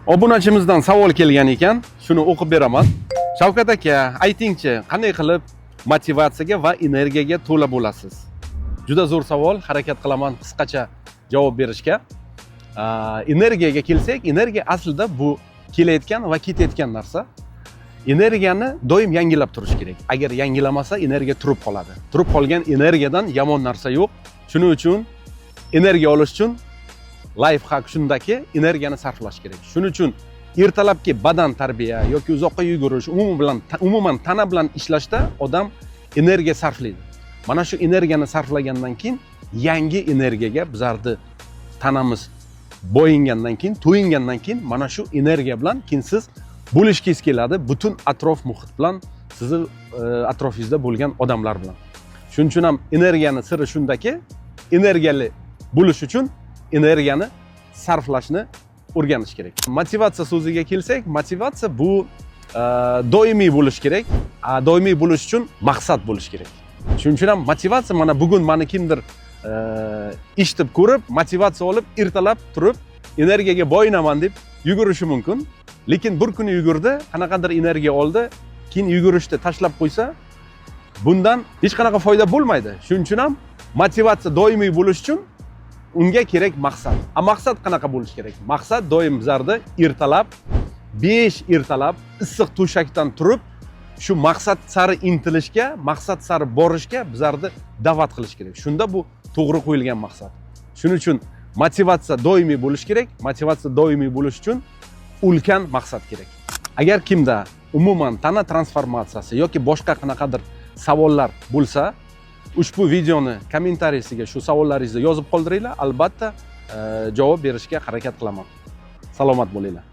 Obunachimizdan savol kelgan ekan, shuni o'qib beraman. Shavkat aka, aytingchi, qanday qilib motivatsiyaga va energiyaga to'la bo'lasiz? Juda zo'r savol, harakat qilaman qisqacha javob berishga. Energiyaga kelsak, energiya aslida bu kelayotgan va ketayotgan narsa. Energiyani doim yangilab turish kerak. Agar yangilamasa, energiya turib qoladi. Turib qolgan energiyadan yomon narsa yo'q. Shuning uchun energiya olish uchun life hack shundaki, energiyani sarflash kerak. Shuning uchun ertalabki badan tarbiya yoki uzoqqa yugurish, umuman tana bilan ishlashda odam energiya sarflaydi. Mana shu energiyani sarflagandan keyin yangi energiyaga bizlarni tanamiz bo'yingandan keyin, to'yingandan keyin mana shu energiya bilan keyin siz bo'lishkingiz keladi butun atrof muhit bilan, sizni atrofingizda bo'lgan odamlar bilan. Shuning uchun ham energiyani siri shundaki, energiyali bo'lish uchun energiyani sarflashni o'rganish kerak. Motivatsiya so'ziga kelsak, motivatsiya bu doimiy bo'lish kerak. Doimiy bo'lish uchun maqsad bo'lish kerak. Shuning uchun ham motivatsiya mana bugun meni kimdir eshitib ko'rib, motivatsiya olib, ertalab turib, energiyaga boyinaman deb yugurishi mumkin. Lekin bir kuni yugurdi, qanaqadir energiya oldi, keyin yugurishni tashlab qo'ysa, bundan hech qanaqa foyda bo'lmaydi. Shuning uchun ham motivatsiya doimiy bo'lish uchun unga kerak maqsad. Maqsad qanaqa bo'lish kerak? Maqsad doim bizlarda ertalab 5 ertalab issiq to'shakdan turib, shu maqsad sari intilishga, maqsad sari borishga bizlarni da'vat qilish kerak. Shunda bu to'g'ri qo'yilgan maqsad. Shuning uchun motivatsiya doimiy bo'lish kerak. Motivatsiya doimiy bo'lish uchun ulkan maqsad kerak. Agar kimda umuman tana transformatsiyasi yoki boshqa qanaqadir savollar bo'lsa, ushbu videoni kommentariyasiga shu savollaringizni yozib qoldiringlar, albatta javob berishga harakat qilaman. Salomat bo'linglar.